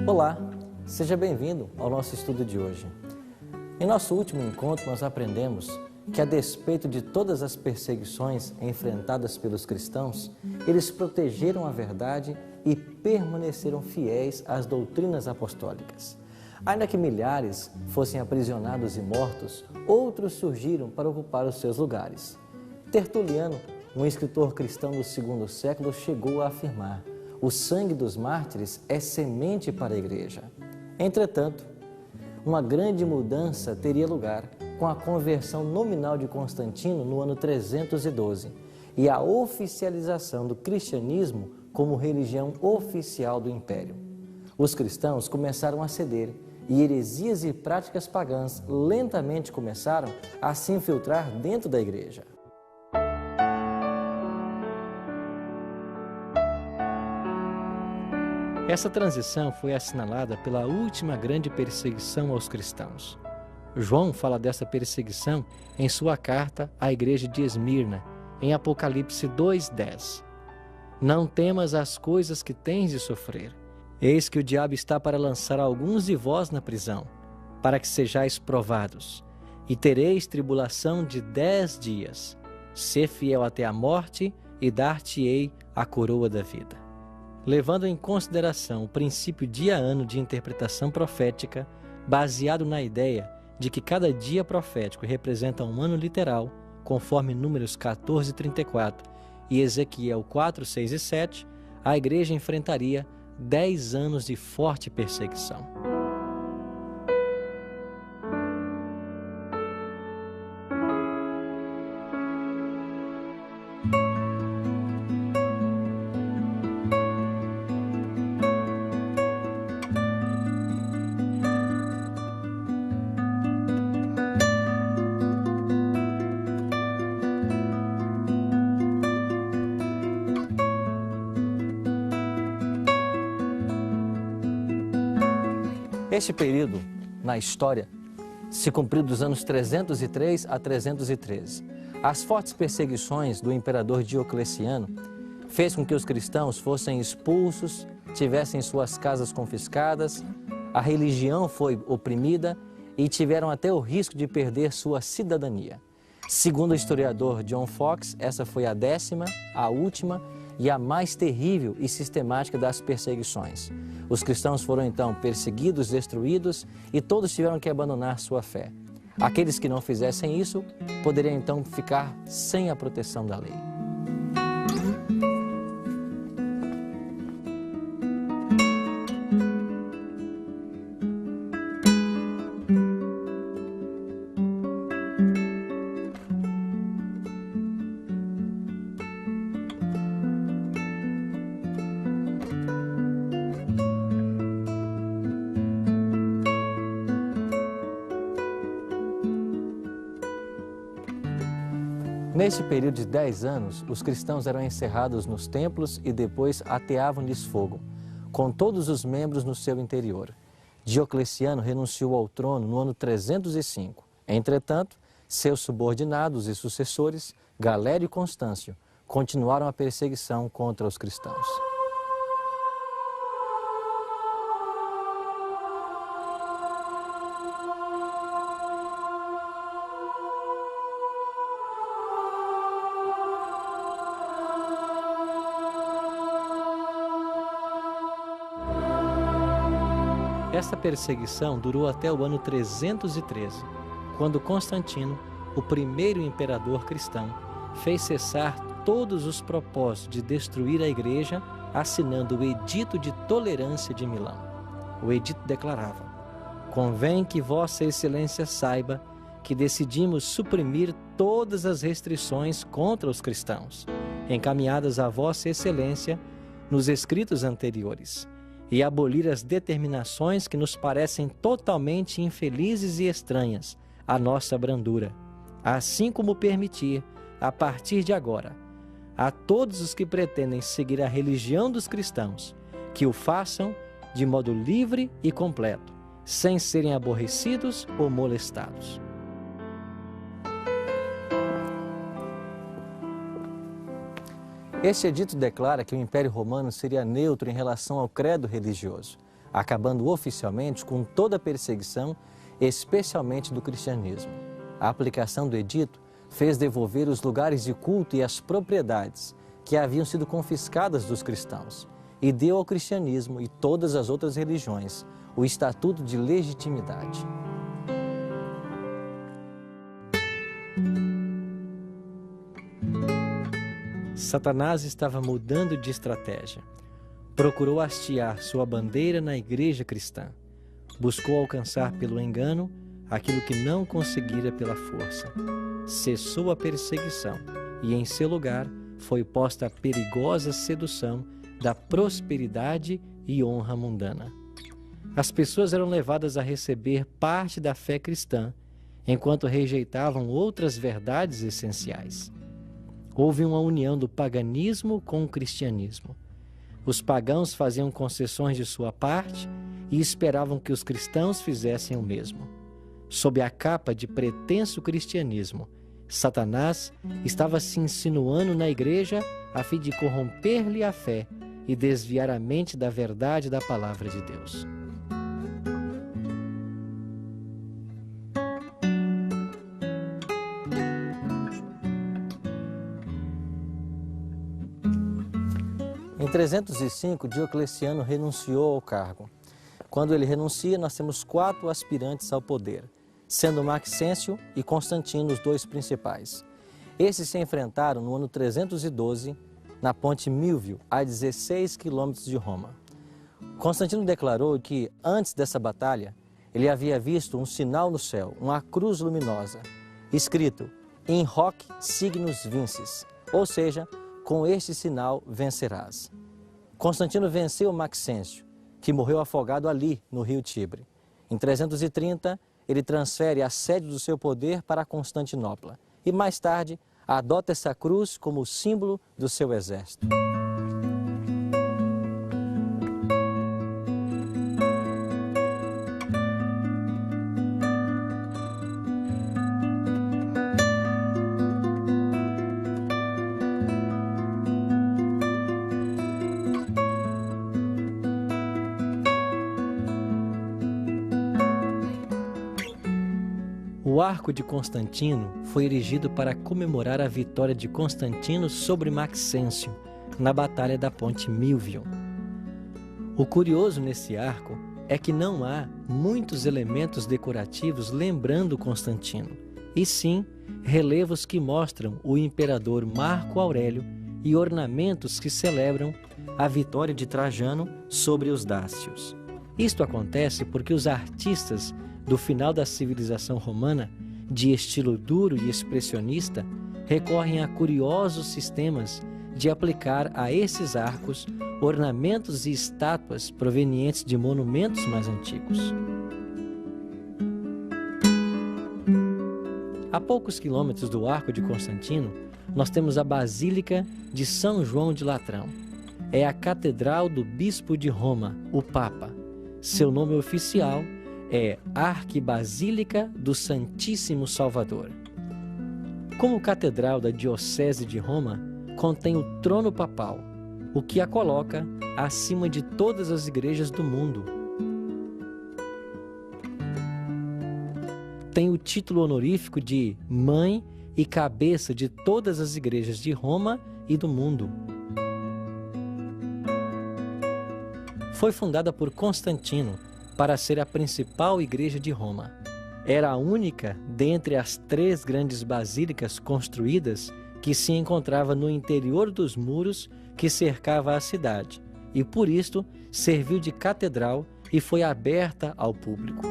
Olá, seja bem-vindo ao nosso estudo de hoje. Em nosso último encontro, nós aprendemos que, a despeito de todas as perseguições enfrentadas pelos cristãos, eles protegeram a verdade e permaneceram fiéis às doutrinas apostólicas. Ainda que milhares fossem aprisionados e mortos, outros surgiram para ocupar os seus lugares. Tertuliano, um escritor cristão do segundo século, chegou a afirmar: o sangue dos mártires é semente para a igreja. Entretanto, uma grande mudança teria lugar com a conversão nominal de Constantino no ano 312 e a oficialização do cristianismo como religião oficial do império. Os cristãos começaram a ceder e heresias e práticas pagãs lentamente começaram a se infiltrar dentro da igreja. Essa transição foi assinalada pela última grande perseguição aos cristãos. João fala dessa perseguição em sua carta à igreja de Esmirna, em Apocalipse 2:10. Não temas as coisas que tens de sofrer. Eis que o diabo está para lançar alguns de vós na prisão, para que sejais provados, e tereis tribulação de 10 dias. Sê fiel até a morte, e dar-te-ei a coroa da vida. Levando em consideração o princípio dia a ano de interpretação profética, baseado na ideia de que cada dia profético representa um ano literal, conforme Números 14:34 e Ezequiel 4:6 e 7, a igreja enfrentaria 10 anos de forte perseguição. Este período, na história, se cumpriu dos anos 303 a 313. As fortes perseguições do imperador Diocleciano fez com que os cristãos fossem expulsos, tivessem suas casas confiscadas, a religião foi oprimida e tiveram até o risco de perder sua cidadania. Segundo o historiador John Fox, essa foi a 10ª, a última e a mais terrível e sistemática das perseguições. Os cristãos foram então perseguidos, destruídos e todos tiveram que abandonar sua fé. Aqueles que não fizessem isso poderiam então ficar sem a proteção da lei. Neste período de 10 anos, os cristãos eram encerrados nos templos e depois ateavam-lhes fogo, com todos os membros no seu interior. Diocleciano renunciou ao trono no ano 305. Entretanto, seus subordinados e sucessores, Galério e Constâncio, continuaram a perseguição contra os cristãos. Essa perseguição durou até o ano 313, quando Constantino, o primeiro imperador cristão, fez cessar todos os propósitos de destruir a igreja, assinando o Edito de Tolerância de Milão. O edito declarava: convém que Vossa Excelência saiba que decidimos suprimir todas as restrições contra os cristãos, encaminhadas a Vossa Excelência nos escritos anteriores, e abolir as determinações que nos parecem totalmente infelizes e estranhas à nossa brandura, assim como permitir, a partir de agora, a todos os que pretendem seguir a religião dos cristãos, que o façam de modo livre e completo, sem serem aborrecidos ou molestados. Este edito declara que o Império Romano seria neutro em relação ao credo religioso. acabando oficialmente com toda a perseguição, especialmente do cristianismo. A aplicação do edito fez devolver os lugares de culto e as propriedades que haviam sido confiscadas dos cristãos e deu ao cristianismo e todas as outras religiões o estatuto de legitimidade. Satanás estava mudando de estratégia. Procurou hastear sua bandeira na igreja cristã. Buscou alcançar pelo engano aquilo que não conseguira pela força. Cessou a perseguição e, em seu lugar, foi posta a perigosa sedução da prosperidade e honra mundana. As pessoas eram levadas a receber parte da fé cristã, enquanto rejeitavam outras verdades essenciais. Houve uma união do paganismo com o cristianismo. Os pagãos faziam concessões de sua parte e esperavam que os cristãos fizessem o mesmo. Sob a capa de pretenso cristianismo, Satanás estava se insinuando na igreja a fim de corromper-lhe a fé e desviar a mente da verdade da palavra de Deus. Em 305, Diocleciano renunciou ao cargo. Quando ele renuncia, nós temos 4 aspirantes ao poder, sendo Maxêncio e Constantino os 2 principais. Esses se enfrentaram no ano 312, na ponte Milvio, a 16 quilômetros de Roma. Constantino declarou que, antes dessa batalha, ele havia visto um sinal no céu, uma cruz luminosa, escrito In hoc signus vinces, ou seja, com este sinal vencerás. Constantino venceu Maxêncio, que morreu afogado ali no rio Tibre. Em 330, ele transfere a sede do seu poder para Constantinopla e, mais tarde, adota essa cruz como símbolo do seu exército. O Arco de Constantino foi erigido para comemorar a vitória de Constantino sobre Maxêncio na Batalha da Ponte Milvio. O curioso nesse arco é que não há muitos elementos decorativos lembrando Constantino, e sim relevos que mostram o imperador Marco Aurélio e ornamentos que celebram a vitória de Trajano sobre os dácios. Isto acontece porque os artistas do final da civilização romana, de estilo duro e expressionista, recorrem a curiosos sistemas de aplicar a esses arcos ornamentos e estátuas provenientes de monumentos mais antigos. A poucos quilômetros do Arco de Constantino, nós temos a Basílica de São João de Latrão. É a catedral do Bispo de Roma, o Papa. Seu nome oficial é Arquibasílica do Santíssimo Salvador. Como catedral da Diocese de Roma, contém o trono papal, o que a coloca acima de todas as igrejas do mundo. Tem o título honorífico de mãe e cabeça de todas as igrejas de Roma e do mundo. Foi fundada por Constantino para ser a principal igreja de Roma. Era a única dentre as 3 grandes basílicas construídas que se encontrava no interior dos muros que cercava a cidade, e por isto serviu de catedral e foi aberta ao público.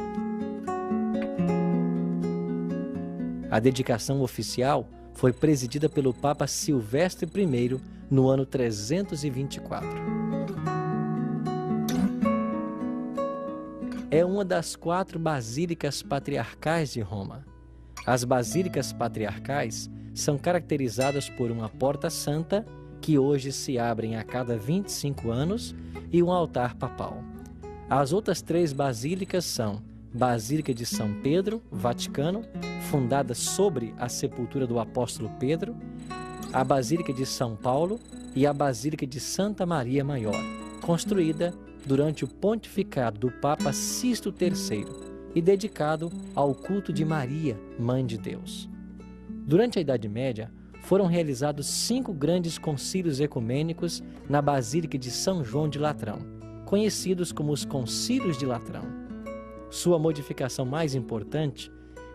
A dedicação oficial foi presidida pelo Papa Silvestre I no ano 324. É uma das 4 basílicas patriarcais de Roma. As basílicas patriarcais são caracterizadas por uma porta santa, que hoje se abrem a cada 25 anos, e um altar papal. As outras 3 basílicas são Basílica de São Pedro, Vaticano, fundada sobre a sepultura do apóstolo Pedro, a Basílica de São Paulo e a Basílica de Santa Maria Maior, construída durante o pontificado do Papa Sisto III e dedicado ao culto de Maria, Mãe de Deus. Durante a Idade Média, foram realizados 5 grandes concílios ecumênicos na Basílica de São João de Latrão, conhecidos como os Concílios de Latrão. Sua modificação mais importante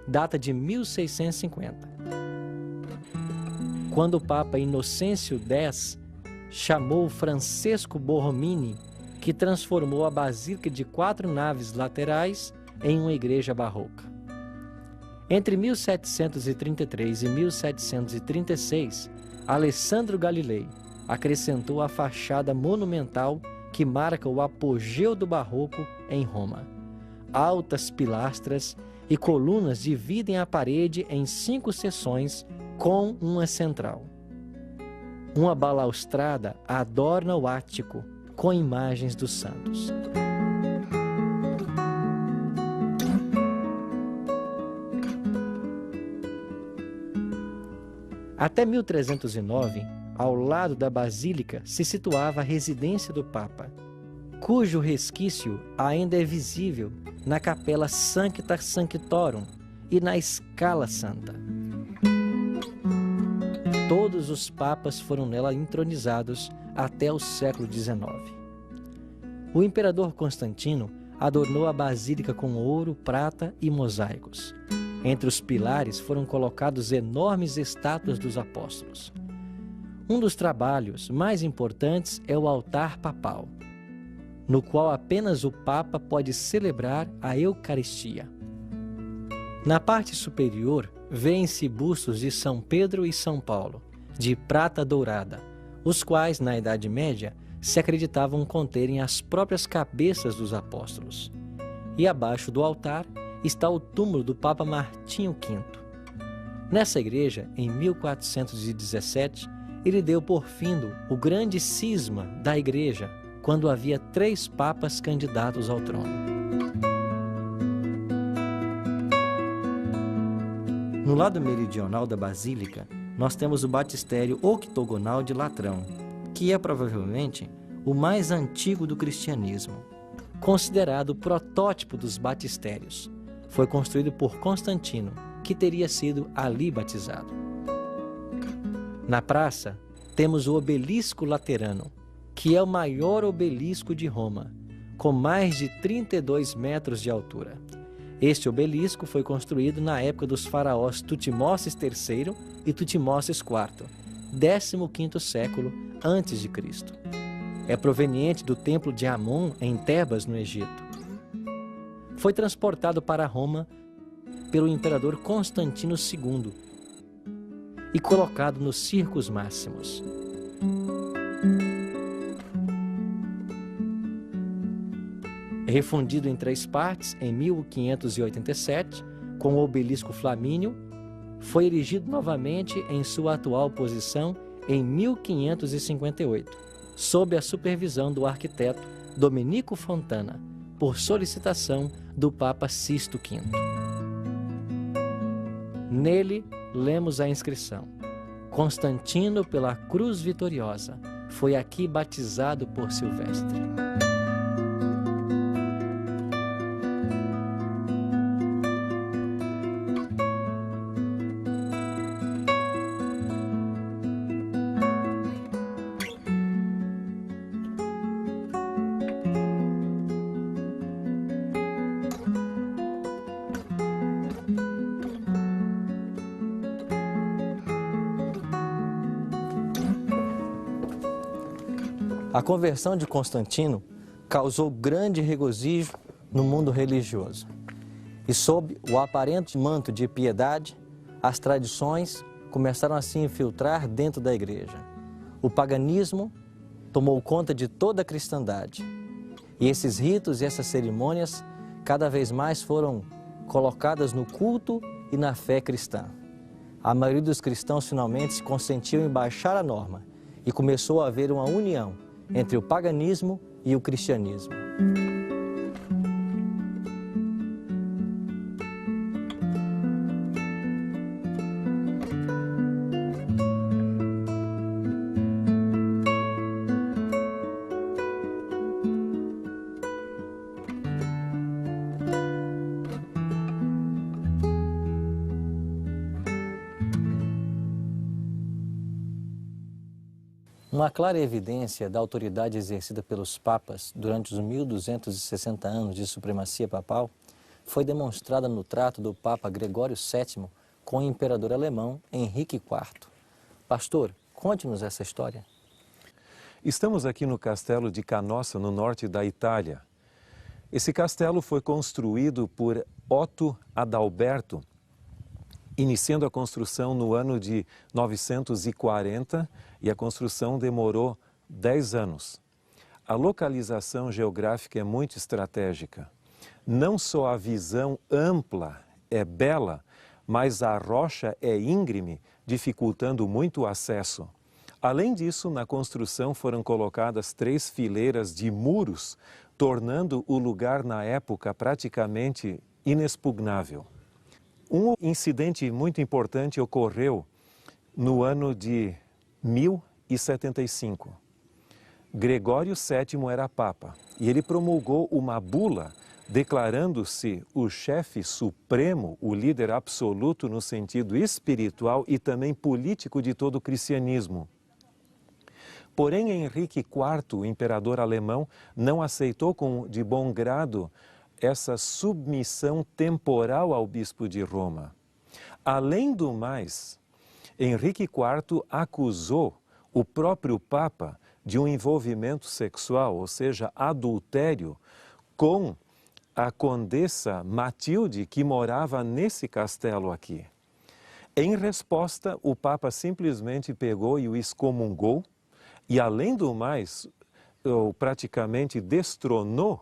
data de 1650, quando o Papa Inocêncio X chamou Francesco Borromini, que transformou a Basílica de 4 naves laterais em uma igreja barroca. Entre 1733 e 1736, Alessandro Galilei acrescentou a fachada monumental que marca o apogeu do barroco em Roma. Altas pilastras e colunas dividem a parede em 5 seções com uma central. Uma balaustrada adorna o ático com imagens dos santos. Até 1309, ao lado da basílica, se situava a residência do Papa, cujo resquício ainda é visível na Capela Sancta Sanctorum e na Scala Santa. Todos os papas foram nela entronizados até o século XIX. O imperador Constantino adornou a basílica com ouro, prata e mosaicos. Entre os pilares foram colocados enormes estátuas dos apóstolos. Um dos trabalhos mais importantes é o altar papal, no qual apenas o Papa pode celebrar a Eucaristia. Na parte superior, vêem-se bustos de São Pedro e São Paulo, de prata dourada, os quais, na Idade Média, se acreditavam conterem as próprias cabeças dos apóstolos. E abaixo do altar está o túmulo do Papa Martinho V. Nessa igreja, em 1417, ele deu por findo o grande cisma da igreja, quando havia 3 papas candidatos ao trono. No lado meridional da basílica, nós temos o batistério octogonal de Latrão, que é provavelmente o mais antigo do cristianismo, considerado o protótipo dos batistérios. Foi construído por Constantino, que teria sido ali batizado. Na praça, temos o Obelisco Laterano, que é o maior obelisco de Roma, com mais de 32 metros de altura. Este obelisco foi construído na época dos faraós Tutmoses III e Tutmoses IV, 15º século a.C. É proveniente do templo de Amon, em Tebas, no Egito. Foi transportado para Roma pelo imperador Constantino II e colocado nos Circos Máximos. Refundido em 3 partes em 1587, com o obelisco Flamínio, foi erigido novamente em sua atual posição em 1558, sob a supervisão do arquiteto Domenico Fontana, por solicitação do Papa Sisto V. Nele, lemos a inscrição: Constantino pela cruz vitoriosa, foi aqui batizado por Silvestre. A conversão de Constantino causou grande regozijo no mundo religioso. E sob o aparente manto de piedade, as tradições começaram a se infiltrar dentro da igreja. O paganismo tomou conta de toda a cristandade. E esses ritos e essas cerimônias cada vez mais foram colocadas no culto e na fé cristã. A maioria dos cristãos finalmente se consentiu em baixar a norma e começou a haver uma união entre o paganismo e o cristianismo. Uma clara evidência da autoridade exercida pelos papas durante os 1260 anos de supremacia papal foi demonstrada no trato do Papa Gregório VII com o imperador alemão Henrique IV. Pastor, conte-nos essa história. Estamos aqui no castelo de Canossa, no norte da Itália. Esse castelo foi construído por Otto Adalberto, iniciando a construção no ano de 940, e a construção demorou 10 anos. A localização geográfica é muito estratégica. Não só a visão ampla é bela, mas a rocha é íngreme, dificultando muito o acesso. Além disso, na construção foram colocadas 3 fileiras de muros, tornando o lugar na época praticamente inexpugnável. Um incidente muito importante ocorreu no ano de 1075. Gregório VII era papa e ele promulgou uma bula declarando-se o chefe supremo, o líder absoluto no sentido espiritual e também político de todo o cristianismo. Porém, Henrique IV, o imperador alemão, não aceitou de bom grado essa submissão temporal ao bispo de Roma. Além do mais, Henrique IV acusou o próprio Papa de um envolvimento sexual, ou seja, adultério, com a condessa Matilde, que morava nesse castelo aqui. Em resposta, o Papa simplesmente pegou e o excomungou, e além do mais, praticamente destronou.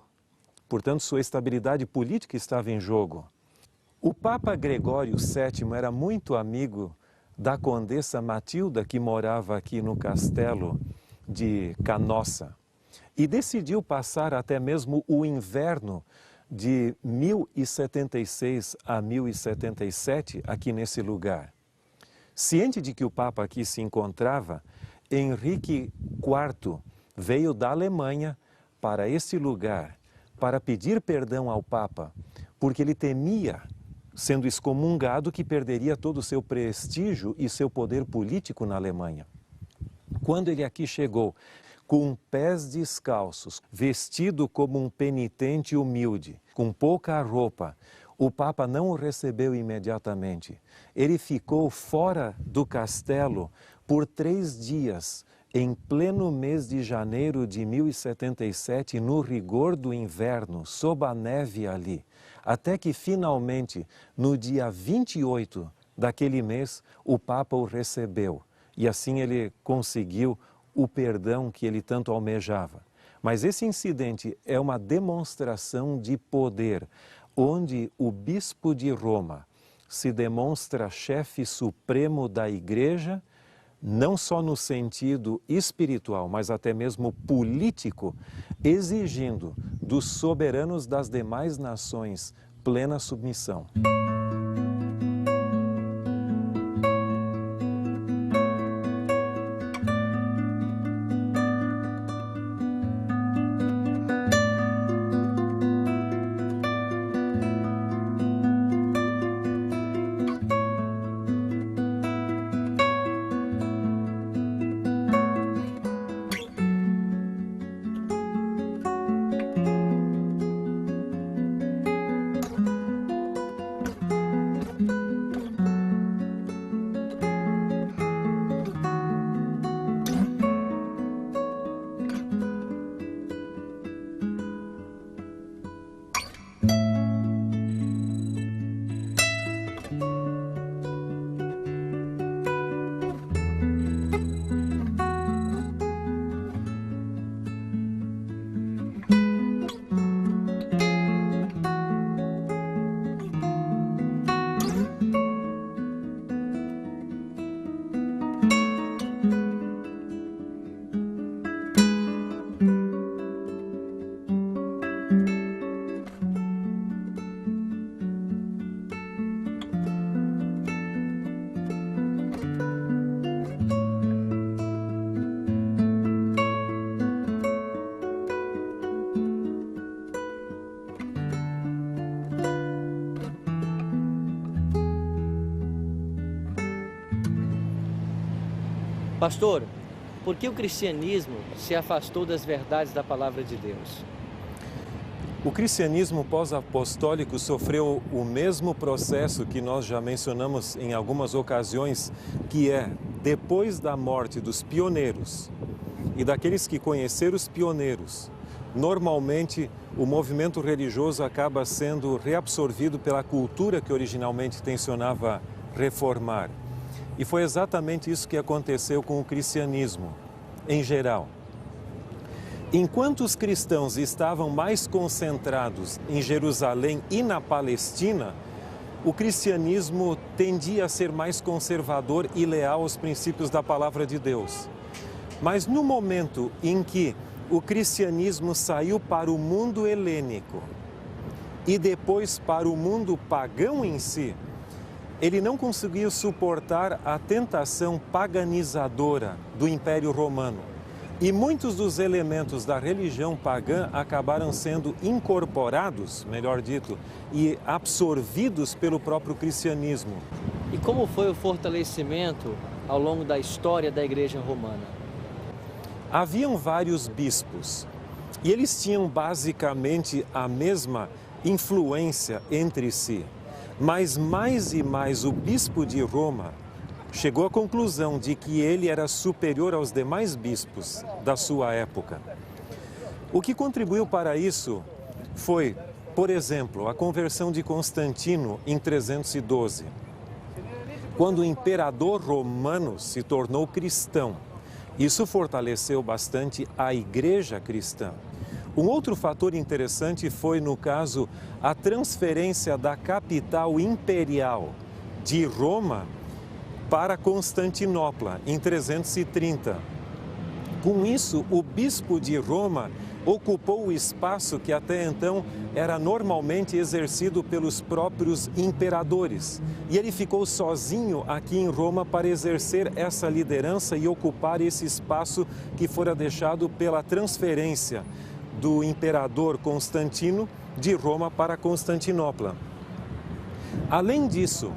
Portanto, sua estabilidade política estava em jogo. O Papa Gregório VII era muito amigo da condessa Matilda, que morava aqui no castelo de Canossa, e decidiu passar até mesmo o inverno de 1076 a 1077 aqui nesse lugar. Ciente de que o Papa aqui se encontrava, Henrique IV veio da Alemanha para esse lugar para pedir perdão ao Papa, porque ele temia, sendo excomungado, que perderia todo o seu prestígio e seu poder político na Alemanha. Quando ele aqui chegou, com pés descalços, vestido como um penitente humilde, com pouca roupa, o Papa não o recebeu imediatamente. Ele ficou fora do castelo por 3 dias, em pleno mês de janeiro de 1077, no rigor do inverno, sob a neve ali, até que finalmente, no dia 28 daquele mês, o Papa o recebeu. E assim ele conseguiu o perdão que ele tanto almejava. Mas esse incidente é uma demonstração de poder, onde o bispo de Roma se demonstra chefe supremo da Igreja, não só no sentido espiritual, mas até mesmo político, exigindo dos soberanos das demais nações plena submissão. Pastor, por que o cristianismo se afastou das verdades da palavra de Deus? O cristianismo pós-apostólico sofreu o mesmo processo que nós já mencionamos em algumas ocasiões, que é, depois da morte dos pioneiros e daqueles que conheceram os pioneiros, normalmente o movimento religioso acaba sendo reabsorvido pela cultura que originalmente tensionava reformar. E foi exatamente isso que aconteceu com o cristianismo, em geral. Enquanto os cristãos estavam mais concentrados em Jerusalém e na Palestina, o cristianismo tendia a ser mais conservador e leal aos princípios da palavra de Deus. Mas no momento em que o cristianismo saiu para o mundo helênico e depois para o mundo pagão em si, ele não conseguiu suportar a tentação paganizadora do Império Romano. E muitos dos elementos da religião pagã acabaram sendo incorporados, melhor dito, e absorvidos pelo próprio cristianismo. E como foi o fortalecimento ao longo da história da Igreja Romana? Haviam vários bispos e eles tinham basicamente a mesma influência entre si. Mas mais e mais o bispo de Roma chegou à conclusão de que ele era superior aos demais bispos da sua época. O que contribuiu para isso foi, por exemplo, a conversão de Constantino em 312, quando o imperador romano se tornou cristão. Isso fortaleceu bastante a igreja cristã. Um outro fator interessante foi, no caso, a transferência da capital imperial de Roma para Constantinopla, em 330. Com isso, o bispo de Roma ocupou o espaço que até então era normalmente exercido pelos próprios imperadores. E ele ficou sozinho aqui em Roma para exercer essa liderança e ocupar esse espaço que fora deixado pela transferência do imperador Constantino de Roma para Constantinopla. Além disso,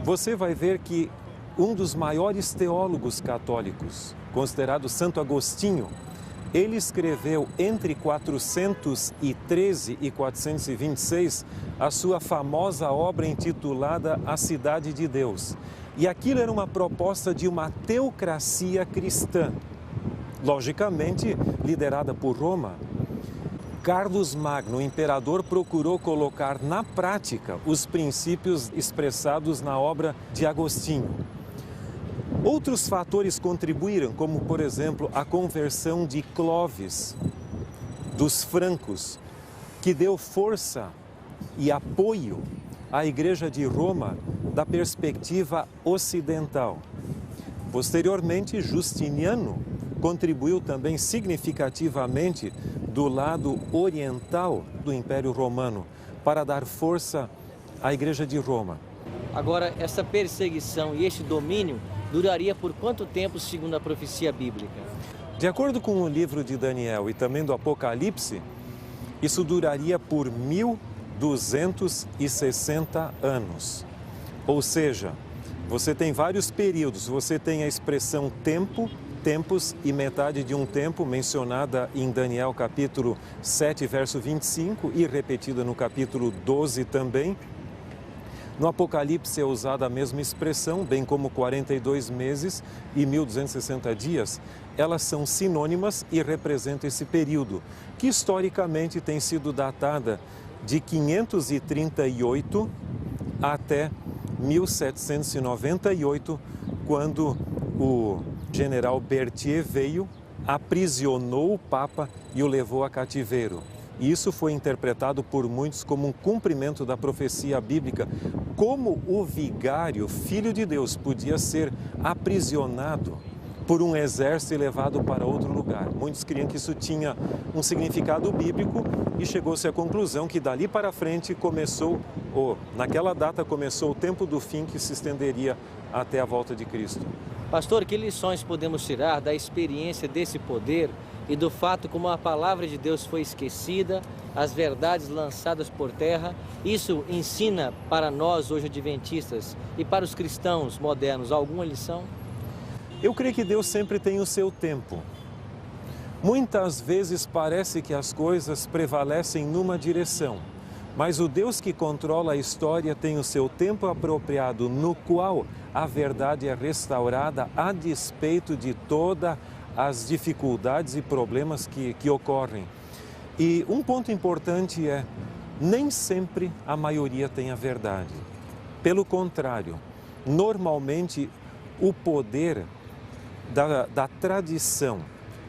você vai ver que um dos maiores teólogos católicos, considerado Santo Agostinho, ele escreveu entre 413 e 426 a sua famosa obra intitulada A Cidade de Deus. E aquilo era uma proposta de uma teocracia cristã, logicamente liderada por Roma. Carlos Magno, o imperador, procurou colocar na prática os princípios expressados na obra de Agostinho. Outros fatores contribuíram, como, por exemplo, a conversão de Clovis, dos francos, que deu força e apoio à Igreja de Roma da perspectiva ocidental. Posteriormente, Justiniano contribuiu também significativamente do lado oriental do Império Romano para dar força à Igreja de Roma. Agora, essa perseguição e este domínio duraria por quanto tempo, segundo a profecia bíblica? De acordo com o livro de Daniel e também do Apocalipse, isso duraria por 1260 anos. Ou seja, você tem vários períodos, você tem a expressão tempo, tempos e metade de um tempo, mencionada em Daniel capítulo 7, verso 25 e repetida no capítulo 12 também. No Apocalipse é usada a mesma expressão, bem como 42 meses e 1260 dias. Elas são sinônimas e representam esse período, que historicamente tem sido datada de 538 até 1798, quando o general Berthier veio, aprisionou o Papa e o levou a cativeiro. E isso foi interpretado por muitos como um cumprimento da profecia bíblica, como o vigário, filho de Deus, podia ser aprisionado por um exército e levado para outro lugar. Muitos criam que isso tinha um significado bíblico e chegou-se à conclusão que dali para frente naquela data começou o tempo do fim que se estenderia até a volta de Cristo. Pastor, que lições podemos tirar da experiência desse poder e do fato como a palavra de Deus foi esquecida, as verdades lançadas por terra? Isso ensina para nós hoje adventistas e para os cristãos modernos alguma lição? Eu creio que Deus sempre tem o seu tempo. Muitas vezes parece que as coisas prevalecem numa direção, mas o Deus que controla a história tem o seu tempo apropriado, no qual a verdade é restaurada a despeito de todas as dificuldades e problemas que ocorrem. E um ponto importante é, nem sempre a maioria tem a verdade. Pelo contrário, normalmente o poder da tradição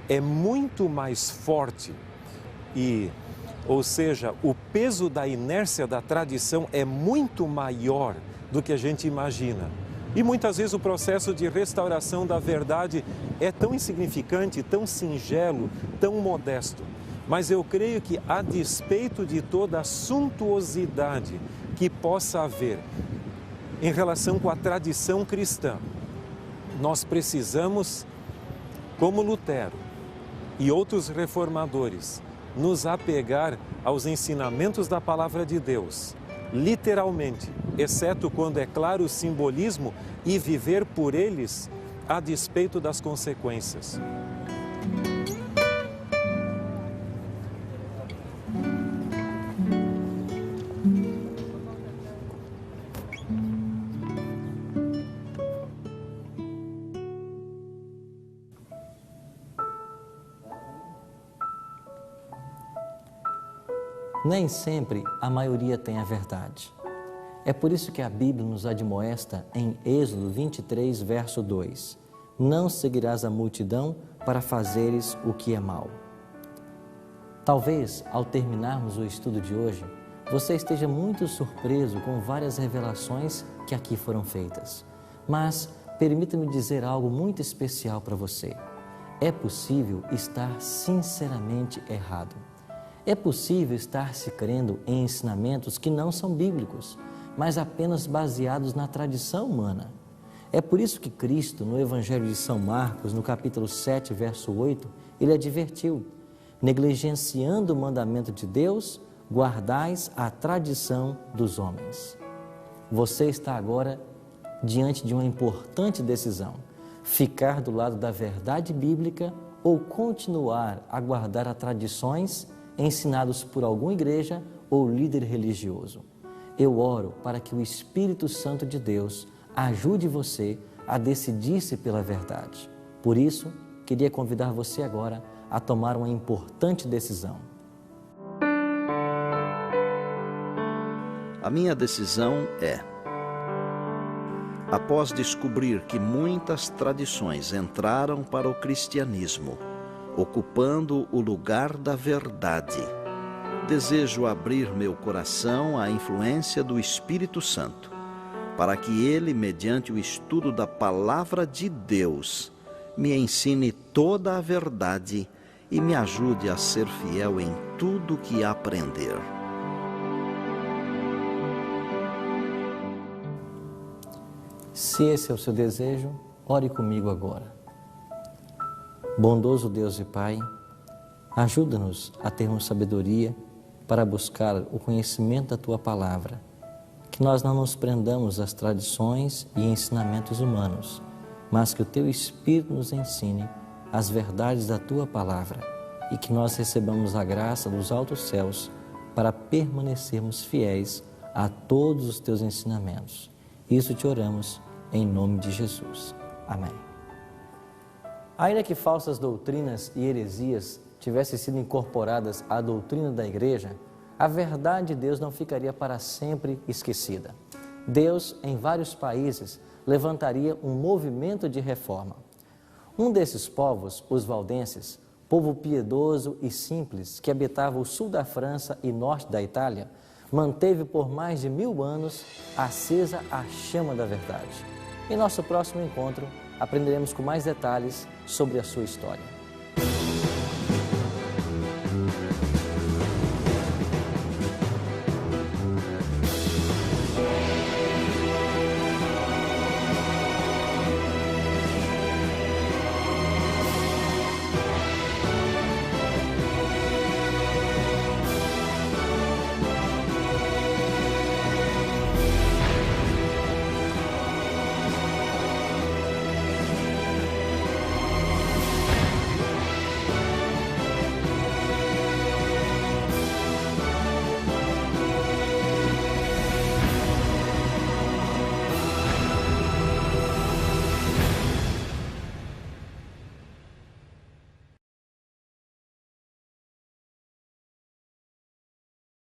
é muito mais forte ou seja, o peso da inércia da tradição é muito maior do que a gente imagina. E muitas vezes o processo de restauração da verdade é tão insignificante, tão singelo, tão modesto. Mas eu creio que, a despeito de toda a suntuosidade que possa haver em relação com a tradição cristã, nós precisamos, como Lutero e outros reformadores, nos apegar aos ensinamentos da palavra de Deus, literalmente, exceto quando é claro o simbolismo, e viver por eles a despeito das consequências. Nem sempre a maioria tem a verdade. É por isso que a Bíblia nos admoesta em Êxodo 23, verso 2. Não seguirás a multidão para fazeres o que é mal. Talvez, ao terminarmos o estudo de hoje, você esteja muito surpreso com várias revelações que aqui foram feitas. Mas permita-me dizer algo muito especial para você. É possível estar sinceramente errado. É possível estar se crendo em ensinamentos que não são bíblicos, mas apenas baseados na tradição humana. É por isso que Cristo, no Evangelho de São Marcos, no capítulo 7, verso 8, ele advertiu: negligenciando o mandamento de Deus, guardais a tradição dos homens. Você está agora diante de uma importante decisão: ficar do lado da verdade bíblica ou continuar a guardar as tradições ensinados por alguma igreja ou líder religioso. Eu oro para que o Espírito Santo de Deus ajude você a decidir-se pela verdade. Por isso, queria convidar você agora a tomar uma importante decisão. A minha decisão é: após descobrir que muitas tradições entraram para o cristianismo, ocupando o lugar da verdade, desejo abrir meu coração à influência do Espírito Santo, para que ele, mediante o estudo da Palavra de Deus, me ensine toda a verdade e me ajude a ser fiel em tudo que aprender. Se esse é o seu desejo, ore comigo agora. Bondoso Deus e Pai, ajuda-nos a termos sabedoria para buscar o conhecimento da Tua Palavra, que nós não nos prendamos às tradições e ensinamentos humanos, mas que o Teu Espírito nos ensine as verdades da Tua Palavra e que nós recebamos a graça dos altos céus para permanecermos fiéis a todos os Teus ensinamentos. Isso te oramos em nome de Jesus. Amém. Ainda que falsas doutrinas e heresias tivessem sido incorporadas à doutrina da igreja, a verdade de Deus não ficaria para sempre esquecida. Deus, em vários países, levantaria um movimento de reforma. Um desses povos, os valdenses, povo piedoso e simples que habitava o sul da França e norte da Itália, manteve por mais de 1000 anos acesa a chama da verdade. Em nosso próximo encontro, aprenderemos com mais detalhes sobre a sua história.